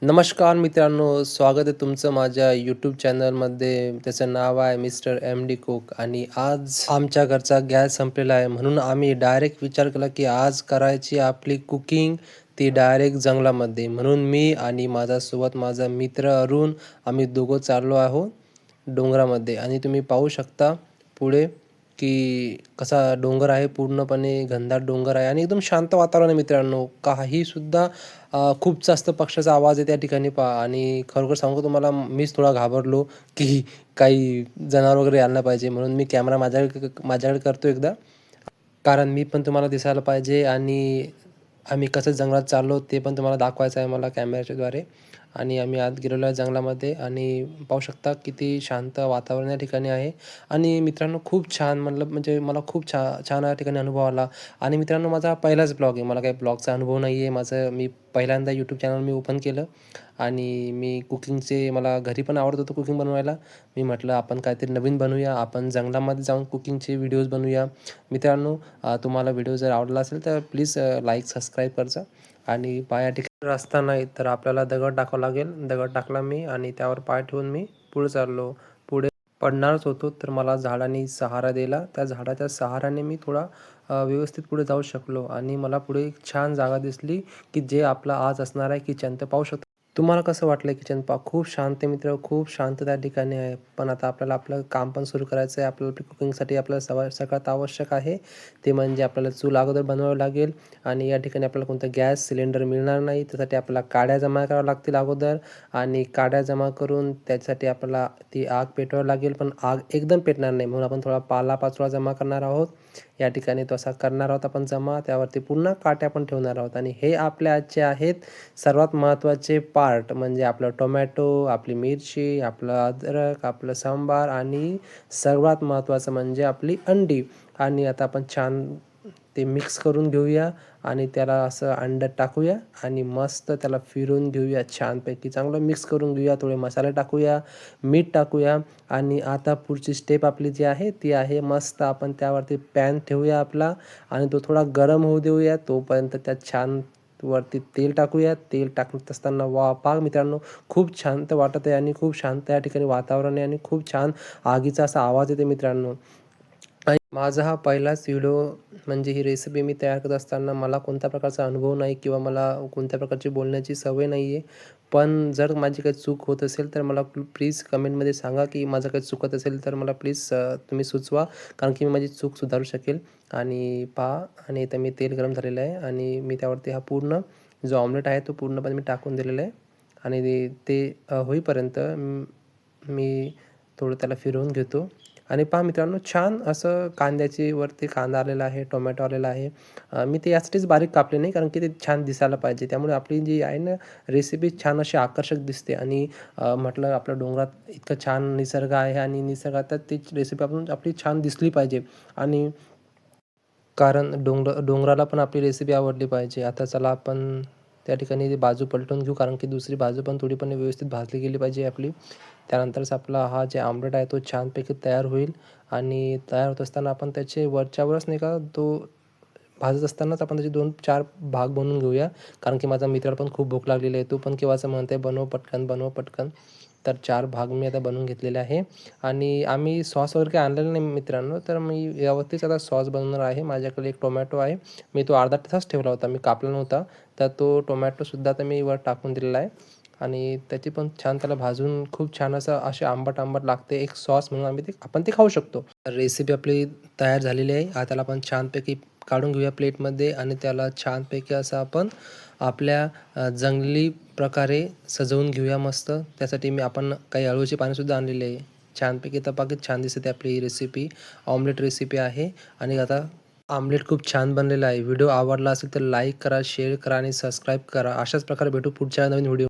नमस्कार मित्रांनो, स्वागत आहे तुमचं माझ्या यूट्यूब चॅनलमध्ये. त्याचं नाव आहे मिस्टर एम-डी कुक आणि आज आमच्या घरचा गॅस संपलेला आहे. म्हणून आम्ही डायरेक्ट विचार केला, की आज करायची आपली कुकिंग ती डायरेक्ट जंगलामध्ये. म्हणून मी आणि माझ्यासोबत माझा मित्र अरुण आम्ही दोघं चाललो आहोत डोंगरामध्ये आणि तुम्ही पाहू शकता पुढे, की कसा डोंगर आहे, पूर्णपणे घनदाट डोंगर आहे आणि एकदम शांत वातावरण आहे मित्रांनो. काहीसुद्धा खूप जास्त पक्ष्याचा आवाज आहे त्या ठिकाणी पहा आणि खरोखर सांगू तुम्हाला मीच थोडा घाबरलो, की काही जनावर वगैरे आलं नाही पाहिजे म्हणून मी कॅमेरा माझ्याकडे करतो एकदा. कारण मी पण तुम्हाला दिसायला पाहिजे आणि आम्ही कसं जंगलात चाललो ते पण तुम्हाला दाखवायचं आहे मला कॅमेऱ्याच्याद्वारे. आणि आम्ही आत गेलेलो आहे जंगलामध्ये आणि पाहू शकता किती शांत वातावरण या ठिकाणी आहे. आणि मित्रांनो खूप छान म्हणलं म्हणजे मला खूप छान या ठिकाणी अनुभव आला. आणि मित्रांनो माझा हा पहिलाच ब्लॉग आहे. मला काही ब्लॉगचा अनुभव नाही आहे. मी पहिल्यांदा यूट्यूब चॅनल ओपन केलं आणि मी कुकिंगचे मला घरी पण आवडत होतं कुकिंग बनवायला. मी म्हटलं आपण काहीतरी नवीन बनवूया. आपण जंगलामध्ये जाऊन कुकिंगचे व्हिडिओज बनवूया. मित्रांनो तुम्हाला व्हिडिओ जर आवडला असेल तर प्लीज लाईक, सबस्क्राईब करजा. आणि पाया ठिकाणी रस्ता नाही तर आपल्याला दगड टाकावा लागेल. दगड टाकला मी आणि त्यावर पाय ठेवून मी पुढे चाललो. पुढे पडणारच होतो तर मला झाडांनी सहारा दिला. त्या झाडाच्या सहाऱ्याने मी थोडा व्यवस्थित पुढे जाऊ शकलो आणि मला पुढे एक छान जागा दिसली, की जे आपला आज असणार आहे किचन. तर पाहू शकतो तुम्हाला कसं वाटलं किचन पहा. खूप शांत आहे मित्र, खूप शांत त्या ठिकाणी आहे. पण आता आपल्याला आपलं काम पण सुरू करायचं आहे. आपल्याला कुकिंगसाठी आपल्याला सगळ्यात आवश्यक आहे ते म्हणजे आपल्याला चूल अगोदर बनवावी लागेल आणि या ठिकाणी आपल्याला कोणता गॅस सिलेंडर मिळणार नाही. त्यासाठी आपल्याला काड्या जमा कराव्या लागतील अगोदर आणि काड्या जमा करून त्याच्यासाठी आपल्याला ती आग पेटवावी लागेल. पण आग एकदम पेटणार नाही म्हणून आपण थोडा पालापाचोळा जमा करणार आहोत. या ठिकाणी तो असा करणार आहोत आपण जमा. त्यावरती पुन्हा काट्या पण ठेवणार आहोत आणि हे आपले आजचे आहेत सर्वात महत्त्वाचे पार्ट म्हणजे आपलं टोमॅटो, आपली मिरची, आपलं अद्रक, आपलं सांबार आणि सर्वात महत्त्वाचं म्हणजे आपली अंडी. आणि आता आपण छान ते मिक्स करून घेऊया आणि त्याला असं अंड्यात टाकूया आणि मस्त त्याला फिरून घेऊया छानपैकी. चांगलं मिक्स करून घेऊया. थोडे मसाले टाकूया, मीठ टाकूया आणि आता पुढची स्टेप आपली जी आहे ती आहे मस्त आपण त्यावरती पॅन ठेवूया आपला आणि तो थोडा गरम होऊ देऊया. तोपर्यंत त्यात छान वरती तेल टाकूया. तेल टाकत असताना पहा मित्रांनो खूप शांत वाटत आहे आणि खूप शांत या ठिकाणी वातावरण आहे आणि खूप छान आगीचा असा आवाज येते मित्रांनो. आणि माझा हा पहिलाच व्हिडिओ म्हणजे ही रेसिपी मी तयार करत असताना मला कोणत्या प्रकारचा अनुभव नाही किंवा मला कोणत्या प्रकारची बोलण्याची सवय नाही आहे. पण जर माझी काही चूक होत असेल तर मला प्लीज कमेंटमध्ये सांगा, की माझं काही चुकत असेल तर मला प्लीज तुम्ही सुचवा. कारण की मी माझी चूक सुधारू शकेल. आणि पहा आणि इथं मी तेल गरम झालेलं आहे आणि मी त्यावरती हा पूर्ण जो ऑमलेट आहे तो पूर्णपणे मी टाकून दिलेला आहे आणि ते होईपर्यंत मी थोडं त्याला फिरवून घेतो. आणि पहा मित्रांनो छान असं कांद्याची वरती कांदा आलेला आहे, टोमॅटो आलेला आहे. मी ते यासाठीच बारीक कापले नाही कारण की ते छान दिसायला पाहिजे. त्यामुळे आपली जी आहे ना रेसिपी छान अशी आकर्षक दिसते आणि म्हटलं आपल्या डोंगरात इतकं छान निसर्ग आहे आणि निसर्गात ती रेसिपी आपण आपली छान दिसली पाहिजे आणि कारण डोंगराला पण आपली रेसिपी आवडली पाहिजे. आता चला आपण त्या ठिकाणी ती बाजू पलटून घेऊ कारण की दुसरी बाजू पण थोडी पण व्यवस्थित भाजली गेली पाहिजे आपली. त्यानंतरच आपला हा जे आमलेट आहे तो छानपैकी तयार होईल आणि तयार होत असताना आपण त्याचे वरच्यावरच नाही का तो भाजत असतानाच आपण त्याचे 2-4 भाग बनवून घेऊया. कारण की माझा मित्राला पण खूप भूक लागलेली आहे. तो पण केव्हाचा म्हणतोय बनव पटकन, बनव पटकन. तर 4 भाग मी आता बनवून घेतलेले आहे आणि आम्ही सॉस वगैरे काही आणलेलं नाही मित्रांनो. तर मी यावरतीच आता सॉस बनवणार आहे. माझ्याकडे एक टोमॅटो आहे. मी तो अर्धा तसाच ठेवला होता. मी कापला नव्हता. तर तो टोमॅटोसुद्धा आता मी वर टाकून दिलेला आहे आणि त्याची पण छान त्याला भाजून खूप छान असं असे आंबट-आंबट लागते. एक सॉस म्हणून आपण ते खाऊ शकतो. रेसिपी आपली तयार झालेली आहे. आता त्याला आपण छानपैकी काढून घेऊया प्लेटमध्ये आणि त्याला छानपैकी असं आपण आपल्या जंगली प्रकारे सजवून घेऊया मस्त. त्यासाठी आपण काही अळूची पानेसुद्धा आणलेली आहे. छानपैकी तपाकीत छान दिसते आपली ही रेसिपी. ऑमलेट रेसिपी आहे आणि आता आमलेट खूप छान बनलेला आहे. व्हिडिओ आवडला असेल तर लाईक करा, शेअर करा आणि सबस्क्राईब करा. अशाच प्रकारे भेटू पुढच्या नवीन व्हिडिओ